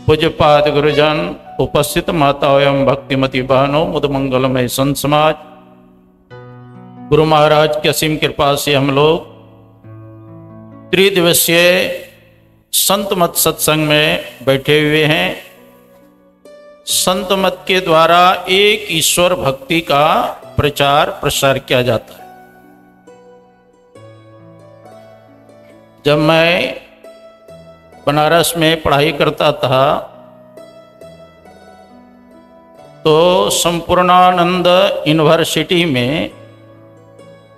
पूज्यपाद गुरुजन, उपस्थित माताओं एवं भक्तिमती बहनों, मुद मंगलमय संत समाज, गुरु महाराज की असीम कृपा से हम लोग त्रिदिवसीय संत मत सत्संग में बैठे हुए हैं। संत मत के द्वारा एक ईश्वर भक्ति का प्रचार प्रसार किया जाता है। जब मैं बनारस में पढ़ाई करता था तो संपूर्णानंद यूनिवर्सिटी में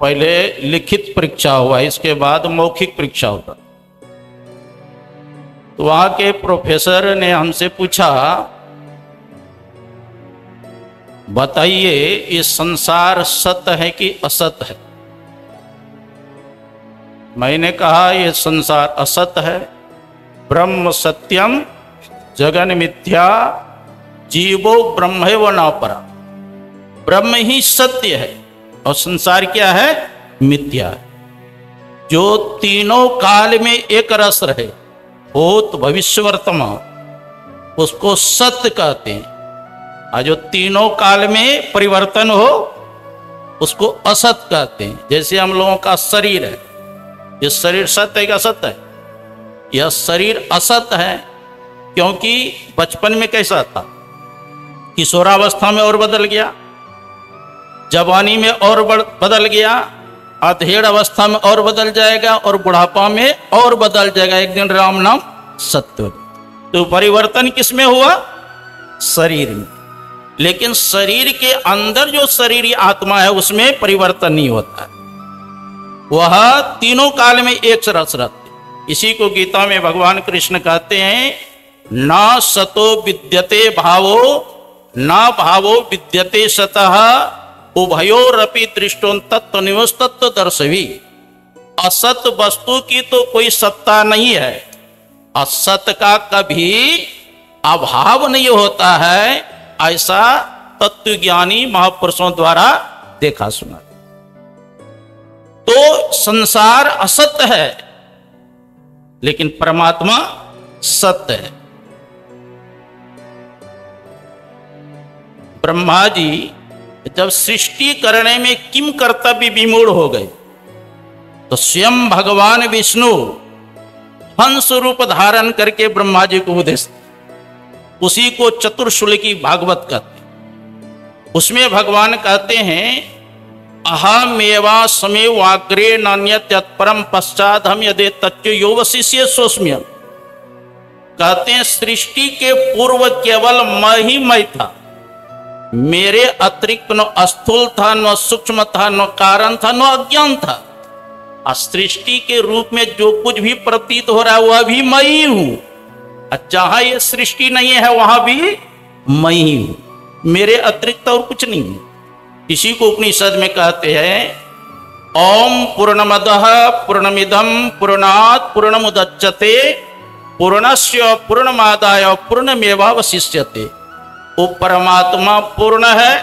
पहले लिखित परीक्षा हुआ, इसके बाद मौखिक परीक्षा होता। तो वहाँ के प्रोफेसर ने हमसे पूछा, बताइए ये संसार सत्य है कि असत्य है। मैंने कहा ये संसार असत्य है, ब्रह्म सत्यम जगन मिथ्या जीवो ब्रह्मैव न परा। ब्रह्म ही सत्य है और संसार क्या है? मिथ्या है। जो तीनों काल में एक रस रहे, भूत भविष्य वर्तमान, उसको सत्य कहते हैं। और जो तीनों काल में परिवर्तन हो उसको असत कहते हैं। जैसे हम लोगों का शरीर है, ये शरीर सत्य है कि असत्य है? यह शरीर असत्य है, क्योंकि बचपन में कैसा था, किशोरावस्था में और बदल गया, जवानी में और बदल गया, अधेड़ अवस्था में और बदल जाएगा और बुढ़ापा में और बदल जाएगा। एक दिन राम नाम सत्य। तो परिवर्तन किसमें हुआ? शरीर में। लेकिन शरीर के अंदर जो शरीर आत्मा है उसमें परिवर्तन नहीं होता है, वह तीनों काल में एक रस रहते। इसी को गीता में भगवान कृष्ण कहते हैं, ना सतो विद्यते भावो ना भावो विद्यते सतः उभयोरपि दृष्टों तत्व निवस्तत्व दर्शवी। असत वस्तु की तो कोई सत्ता नहीं है, असत का कभी अभाव नहीं होता है, ऐसा तत्वज्ञानी महापुरुषों द्वारा देखा सुना। तो संसार असत्य है लेकिन परमात्मा सत्य है। ब्रह्मा जी जब सृष्टि करने में किम कर्तव्य विमूढ़ हो गए तो स्वयं भगवान विष्णु हंस रूप धारण करके ब्रह्मा जी को उपदेश, उसी को चतुर्श्लोकी भागवत कहते। उसमें भगवान कहते हैं, अहमेवा समेवाग्रे नान्यत यत्परम पश्चात हम यदि तच्चो योवशिष्य सोस्म्यम। कहते हैं सृष्टि के पूर्व केवल मैं ही मैं था, मेरे अतिरिक्त न स्थूल था, न सूक्ष्म था, न कारण था, न अज्ञान था। सृष्टि के रूप में जो कुछ भी प्रतीत हो रहा है वह भी मैं ही हूं। जहां ये सृष्टि नहीं है वहां भी मैं ही हूं, मेरे अतिरिक्त और कुछ नहीं है। इसी को उपनिषद में कहते हैं, ओम पूर्णमदः पूर्णमिदं पूर्णात् पूर्णमुदच्यते पूर्णस्य पूर्णमादाय पूर्णमेवावशिष्यते। वो परमात्मा पूर्ण है,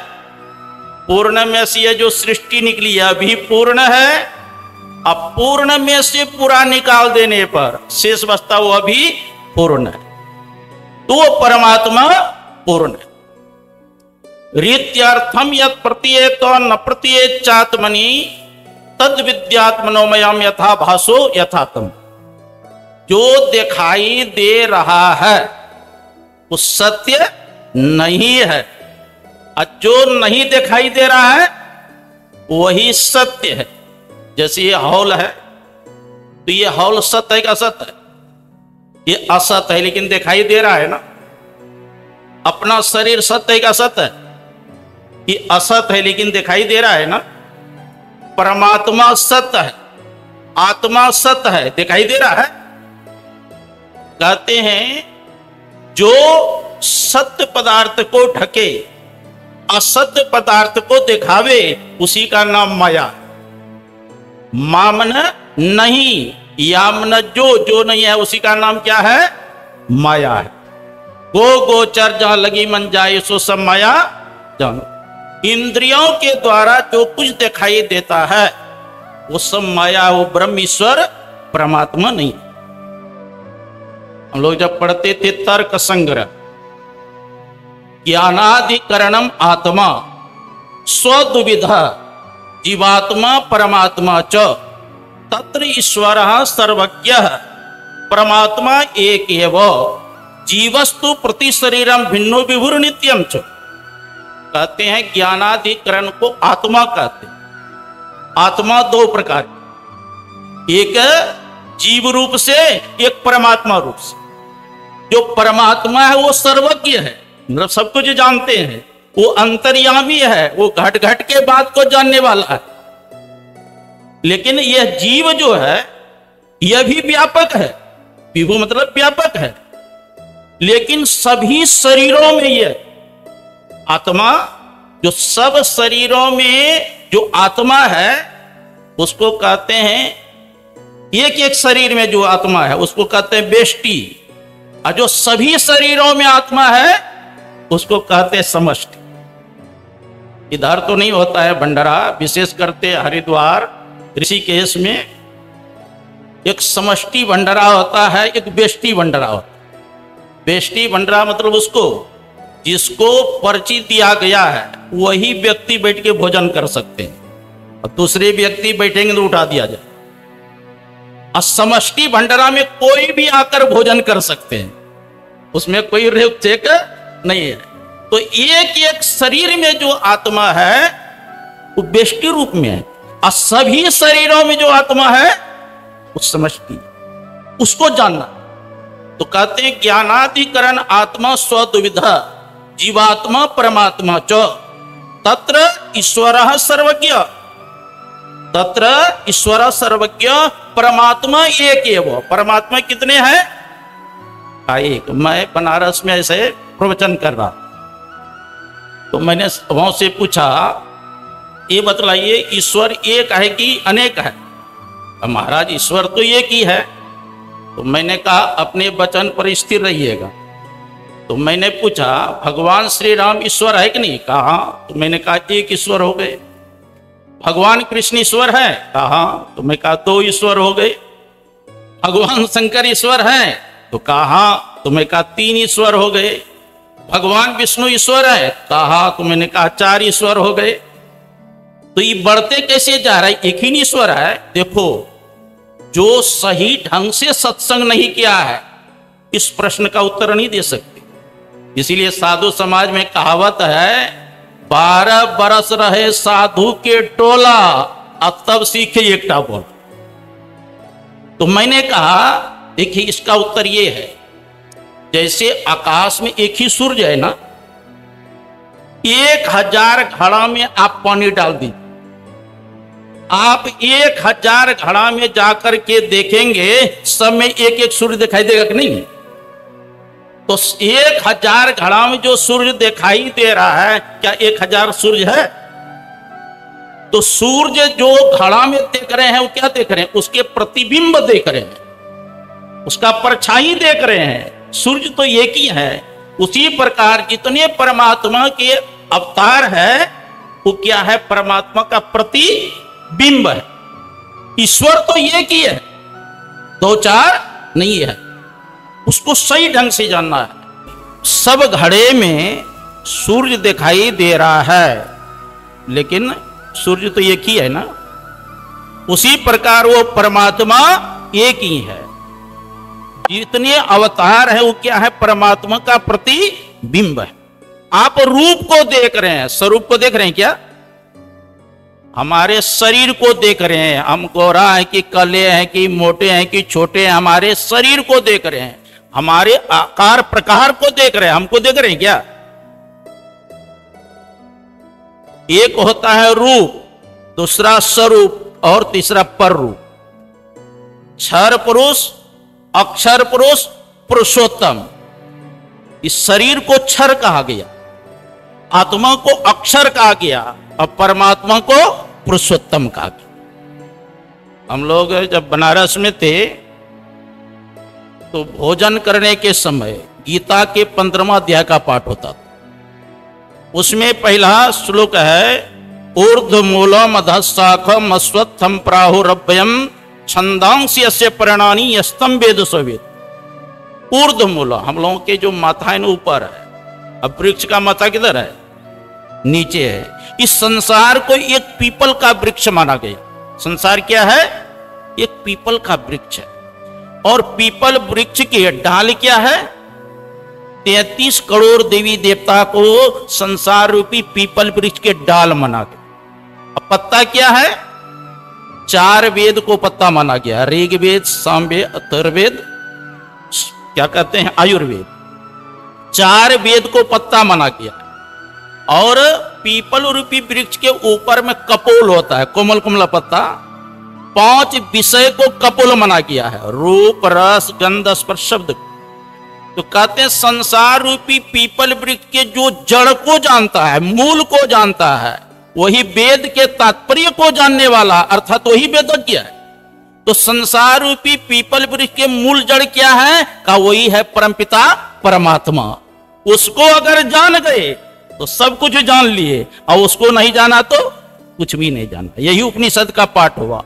पूर्ण में से जो सृष्टि निकली है अभी पूर्ण है, अब पूर्ण में से पूरा निकाल देने पर शेष बचता वो अभी पूर्ण है। तो वो परमात्मा पूर्ण है। रीत्यार्थम यत् प्रतीयेत न प्रतीयेच्चात्मनि तद विद्यात्मनोमयम यथा भासो यथातम। जो दिखाई दे रहा है वो सत्य नहीं है, और जो नहीं दिखाई दे रहा है वही सत्य है। जैसे ये हॉल है तो ये हॉल सत्य है कि असत्य है? ये असत्य है लेकिन दिखाई दे रहा है ना। अपना शरीर सत्य है कि असत्य है? ये असत्य है लेकिन दिखाई दे रहा है ना। परमात्मा सत्य है, आत्मा सत्य है, दिखाई दे रहा है। कहते हैं जो सत्य पदार्थ को ढके असत्य पदार्थ को दिखावे उसी का नाम माया। मामन नहीं, यामन जो नहीं है उसी का नाम क्या है? माया है। गो गोचर जहां लगी मन जाए सो सब माया जानो। इंद्रियों के द्वारा जो कुछ दिखाई देता है वो सब माया, वो ब्रह्म ईश्वर परमात्मा नहीं। हम लोग जब पढ़ते थे तर्क संग्रह, ज्ञानाधिकरणम आत्मा स्वदुविधा जीवात्मा परमात्मा च तत्र ईश्वर सर्वज्ञ परमात्मा एक एव जीवस्तु प्रति शरीरम भिन्नो विभुर नित्यम च। कहते हैं ज्ञानाधिकरण को आत्मा कहते हैं। आत्मा दो प्रकार की, एक जीव रूप से, एक परमात्मा रूप से। जो परमात्मा है वो सर्वज्ञ है, मतलब सब कुछ जानते हैं, वो अंतर्यामी है, वो घट घट के बात को जानने वाला है। लेकिन यह जीव जो है यह भी व्यापक है, विभु मतलब व्यापक है, लेकिन सभी शरीरों में यह आत्मा, जो सब शरीरों में जो आत्मा है उसको कहते हैं, एक एक शरीर में जो आत्मा है उसको कहते हैं बेष्टि, और जो सभी शरीरों में आत्मा है उसको कहते हैं समष्टि। इधर तो नहीं होता है भंडारा, विशेष करते हरिद्वार ऋषिकेश में एक समष्टि भंडारा होता है, एक बेष्टि भंडारा होता है। बेष्टि भंडारा मतलब उसको जिसको पर्ची दिया गया है वही व्यक्ति बैठ के भोजन कर सकते हैं, और दूसरे व्यक्ति बैठेंगे तो उठा दिया जाए। और समष्टि भंडारा में कोई भी आकर भोजन कर सकते हैं, उसमें कोई रेप चेक नहीं है। तो एक एक शरीर में जो आत्मा है वो बेष्टि रूप में है, और सभी शरीरों में जो आत्मा है वो समष्टि, उसको जानना। तो कहते हैं ज्ञानाधिकरण आत्मा स्वदुविधा जीवात्मा परमात्मा च तत्र ईश्वर सर्वज्ञ, तत्र ईश्वर सर्वज्ञ परमात्मा एक एव। परमात्मा कितने हैं? एक। मैं बनारस में ऐसे प्रवचन कर रहा, तो मैंने वहां से पूछा, ये बतलाइए ईश्वर एक है कि अनेक है? महाराज ईश्वर तो एक ही है। तो मैंने कहा अपने वचन पर स्थिर रहिएगा। तो मैंने पूछा भगवान श्री राम ईश्वर है कि नहीं? कहा। तो मैंने कहा एक ईश्वर हो गए। भगवान कृष्ण ईश्वर है? कहा। तो मैं कहा दो ईश्वर हो गए। भगवान शंकर ईश्वर है? तो कहा। तो मैं कहा तीन ईश्वर हो गए। भगवान विष्णु ईश्वर है? कहा। तो मैंने कहा चार ईश्वर हो गए। तो ये बढ़ते कैसे जा रहा है? एक ही ईश्वर है। देखो, जो सही ढंग से सत्संग नहीं किया है इस प्रश्न का उत्तर नहीं दे सकते। इसीलिए साधु समाज में कहावत है, 12 बरस रहे साधु के टोला, अब तब सीखे एकटा बोल। तो मैंने कहा देखिए इसका उत्तर ये है, जैसे आकाश में एक ही सूर्य है ना, 1000 घड़ा में आप पानी डाल दीजिए, आप 1000 घड़ा में जाकर के देखेंगे सब में एक एक सूर्य दिखाई देगा कि नहीं? तो 1000 घड़ा में जो सूर्य दिखाई दे रहा है, क्या 1000 सूर्य है? तो सूर्य जो घड़ा में देख रहे हैं वो क्या देख रहे हैं? उसके प्रतिबिंब देख रहे हैं, उसका परछाई देख रहे हैं। सूर्य तो एक ही है। उसी प्रकार जितने परमात्मा के अवतार है वो क्या है? परमात्मा का प्रतिबिंब है। ईश्वर तो एक ही है, दो चार नहीं है। उसको सही ढंग से जानना है। सब घड़े में सूर्य दिखाई दे रहा है, लेकिन सूर्य तो एक ही है ना। उसी प्रकार वो परमात्मा एक ही है। जितने अवतार है वो क्या है? परमात्मा का प्रतिबिंब है। आप रूप को देख रहे हैं, स्वरूप को देख रहे हैं क्या? हमारे शरीर को देख रहे हैं, हम गोरा है कि काले हैं कि मोटे हैं कि छोटे हैं, हमारे शरीर को देख रहे हैं, हमारे आकार प्रकार को देख रहे हैं। हमको देख रहे हैं क्या? एक होता है रूप, दूसरा स्वरूप और तीसरा पर रूप। क्षर पुरुष, अक्षर पुरुष, पुरुषोत्तम। इस शरीर को क्षर कहा गया, आत्मा को अक्षर कहा गया और परमात्मा को पुरुषोत्तम कहा गया। हम लोग जब बनारस में थे तो भोजन करने के समय गीता के 15वां अध्याय का पाठ होता था। उसमें पहला श्लोक है, ऊर्ध्वमूलम अधःशाखम अश्वत्थम प्राहुरव्ययम छंदांसि यस्य पर्णानि यस्तम वेद सवेद। ऊर्ध्व मूल, हम लोगों के जो माथा है ना ऊपर है, अब वृक्ष का माथा किधर है? नीचे है। इस संसार को एक पीपल का वृक्ष माना गया। संसार क्या है? एक पीपल का वृक्ष है। और पीपल वृक्ष के डाल क्या है? 33 करोड़ देवी देवता को संसार रूपी पीपल वृक्ष के डाल माना गया। अब पत्ता क्या है? 4 वेद को पत्ता माना गया, ऋग्वेद, सामवेद, अथर्ववेद, क्या कहते हैं, आयुर्वेद। 4 वेद को पत्ता माना गया। और पीपल रूपी वृक्ष के ऊपर में कपोल होता है, कोमल कोमला पत्ता। 5 विषय को कपोल माना गया है, रूप, रस, गंध, स्पर्श, शब्द। तो कहते हैं संसार रूपी पीपल वृक्ष के जो जड़ को जानता है, मूल को जानता है, वही वेद के तात्पर्य को जानने वाला, अर्थात वही वेदज्ञ है। तो संसार रूपी पीपल वृक्ष के मूल जड़ क्या है? का वही है परमपिता परमात्मा। उसको अगर जान गए तो सब कुछ जान लिए, और उसको नहीं जाना तो कुछ भी नहीं जाना। यही उपनिषद का पाठ हुआ।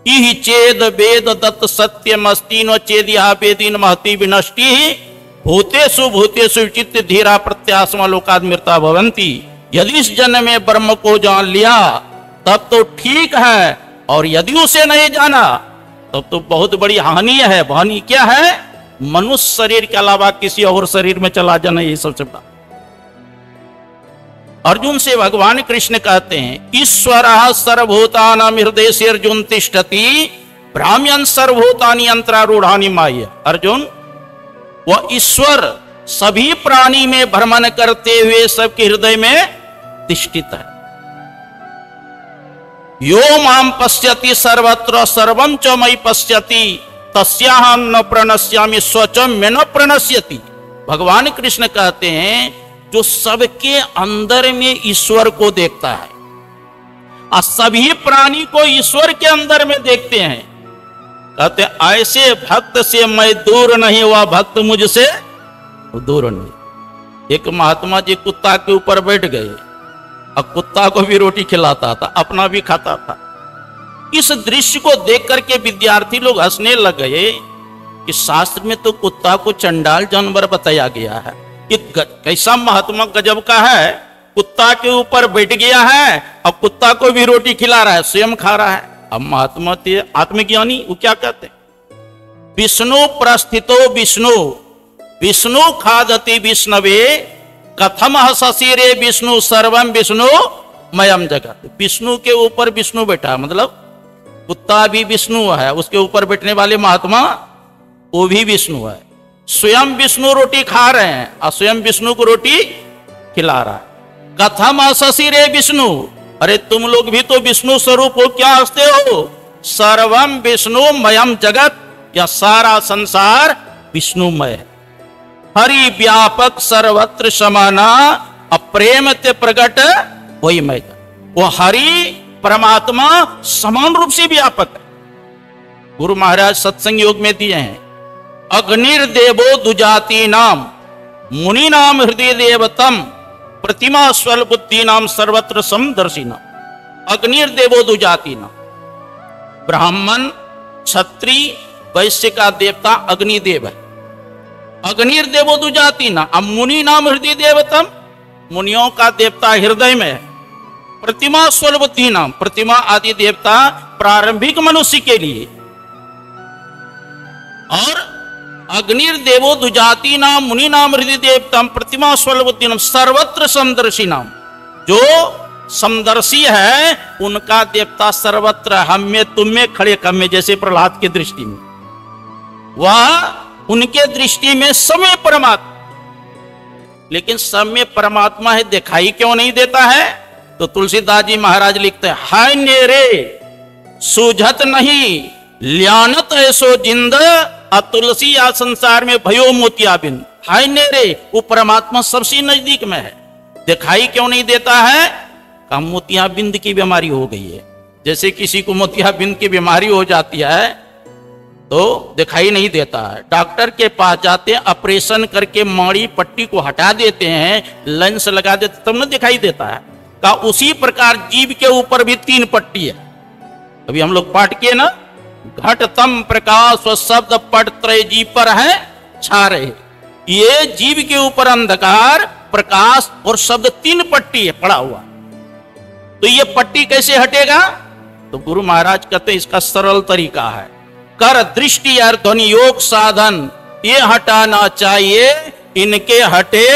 इहि चेद वेद दत्त सत्यमस्ति न चेदिहा वेदीन महति विनष्टि भूतेषु भूतेषु विचित्य धीरा प्रत्यासमा लोकाद्मृता भवन्ति। यदि इस जन्म में ब्रह्म को जान लिया तब तो ठीक है, और यदि उसे नहीं जाना तब तो बहुत बड़ी हानि है। हानि क्या है? मनुष्य शरीर के अलावा किसी और शरीर में चला जाना, यही सबसे बड़ा। अर्जुन से भगवान कृष्ण कहते हैं, ईश्वर सर्वभूतानां हृदय से अर्जुन तिष्ठति भ्राम्यन् सर्वभूतानि यंत्रारूढ़ानि माया। अर्जुन, वह ईश्वर सभी प्राणी में भ्रमण करते हुए सबके हृदय में तिष्ठित है। यो माम पश्यति सर्वत्र सर्वं च मयि पश्यति तस्याहं न प्रणश्यामि स्वचं में न प्रणश्यति। भगवान कृष्ण कहते हैं, जो सबके अंदर में ईश्वर को देखता है और सभी प्राणी को ईश्वर के अंदर में देखते हैं, कहते ऐसे भक्त से मैं दूर नहीं, हुआ भक्त मुझसे दूर नहीं। एक महात्मा जी कुत्ता के ऊपर बैठ गए और कुत्ता को भी रोटी खिलाता था, अपना भी खाता था। इस दृश्य को देख करके विद्यार्थी लोग हंसने लग गए कि शास्त्र में तो कुत्ता को चंडाल जानवर बताया गया है, ये कैसा महात्मा गजब का है, कुत्ता के ऊपर बैठ गया है और कुत्ता को भी रोटी खिला रहा है, स्वयं खा रहा है। अब महात्मा थे आत्मज्ञानी, वो क्या कहते हैं? विष्णु प्रस्थितो विष्णु विष्णु खादति विष्णवे कथम हससीरे विष्णु सर्वम विष्णु मयम जगत। विष्णु के ऊपर विष्णु बैठा, मतलब कुत्ता भी विष्णु है, उसके ऊपर बैठने वाले महात्मा वो भी विष्णु है। स्वयं विष्णु रोटी खा रहे हैं और स्वयं विष्णु को रोटी खिला रहा है। कथम हससीरे विष्णु, अरे तुम लोग भी तो विष्णु स्वरूप हो, क्या हंसते हो? सर्वम विष्णु मयम जगत, या सारा संसार विष्णुमय है। हरि व्यापक सर्वत्र समाना अप्रेम ते प्रगट वही मैं। वो हरि परमात्मा समान रूप से व्यापक है। गुरु महाराज सत्संग योग में दिए हैं, अग्निर्देवो दुजाति नाम मुनि नाम हृदय देवतम प्रतिमा स्वल बुद्धि नाम सर्वत्र समदर्शिना। अग्निर्देवो दुजाति नाम, ब्राह्मण क्षत्रिय वैश्य का देवता अग्निदेव है। अग्निर्देवो दुजाति ना, अब मुनि नाम हृदय देवतम, मुनियों का देवता हृदय में है। प्रतिमा स्वल बुद्धि नाम, प्रतिमा आदि देवता प्रारंभिक मनुष्य के लिए। और अग्निर्देवो दुजाति नाम मुनि नाम हृदय देवतम प्रतिमा स्वल बुद्धि नाम सर्वत्र समदर्शी नाम, जो समदर्शी है उनका देवता सर्वत्र, हम में तुम में खड़े कम में, जैसे प्रहलाद की दृष्टि में, वह उनके दृष्टि में समय परमात्मा। लेकिन सब में परमात्मा है, दिखाई क्यों नहीं देता है? तो तुलसीदास जी महाराज लिखते हैं, हाय नेरे सूझत नहीं ल्यानत ऐसो जिंद तुलसी या संसार में भयो मोतिया बिंद। हाय नेरे, वो परमात्मा सबसे नजदीक में है, दिखाई क्यों नहीं देता है? का मोतिया बिंद की बीमारी हो गई है। जैसे किसी को मोतिया बिंद की बीमारी हो जाती है तो दिखाई नहीं देता है, डॉक्टर के पास जाते हैं, ऑपरेशन करके माड़ी पट्टी को हटा देते हैं, लेंस लगा देते, तब न दिखाई देता है। का उसी प्रकार जीव के ऊपर भी 3 पट्टी है। अभी हम लोग पाठ किए ना, घट तम प्रकाश व शब्द पट त्रय जीव पर है, छा रहे। ये जीव के ऊपर अंधकार, प्रकाश और शब्द तीन पट्टी है पड़ा हुआ। तो ये पट्टी कैसे हटेगा? तो गुरु महाराज कहते इसका सरल तरीका है, कर दृष्टि और ध्वनि योग साधन ये हटाना चाहिए, इनके हटे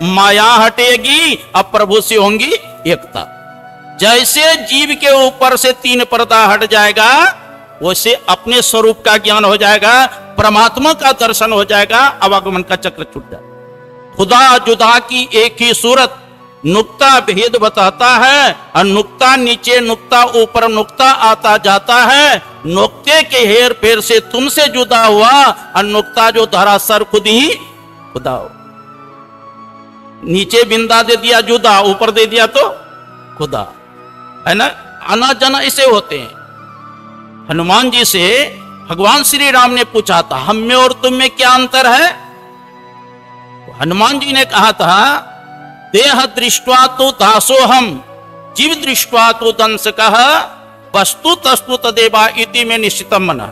माया हटेगी, अब प्रभु से होंगी एकता। जैसे जीव के ऊपर से तीन पर्दा हट जाएगा, वैसे अपने स्वरूप का ज्ञान हो जाएगा, परमात्मा का दर्शन हो जाएगा, आवागमन का चक्र छूट जाएगा। खुदा जुदा की एक ही सूरत, नुक्ता भेद बताता है, और नुक्ता नीचे नुक्ता ऊपर नुक्ता आता जाता है। नुक्ते के हेर फेर से तुमसे जुदा हुआ, और नुक्ता जो धरासर खुद ही खुदा हो। नीचे बिंदा दे दिया जुदा, ऊपर दे दिया तो खुदा, है ना। आना जाना इसे होते हैं। हनुमान जी से भगवान श्री राम ने पूछा था, हम में और तुम में क्या अंतर है? हनुमान जी ने कहा था, देह दृष्ट्वा तो दासोहम, जीव दृष्ट्वा तो दंस कह, वस्तु तस्तु तदेवा इति में निश्चितम मना।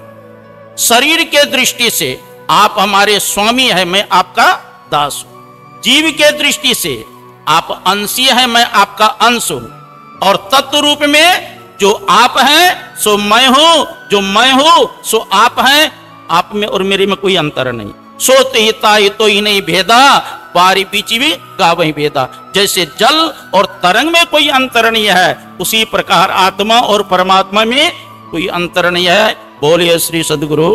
शरीर के दृष्टि से आप हमारे स्वामी है, मैं आपका दास हूं। जीव के दृष्टि से आप अंशी है, मैं आपका अंश हूं। और तत्व रूप में जो आप हैं सो मैं हूं, जो मैं हूं सो आप हैं। आप में और मेरे में कोई अंतर नहीं। सोते ही ताई तो ही नहीं भेदा, पारी पीछी भी का वही भेदा। जैसे जल और तरंग में कोई अंतर नहीं है, उसी प्रकार आत्मा और परमात्मा में कोई अंतर नहीं है। बोलिए श्री सद्गुरु।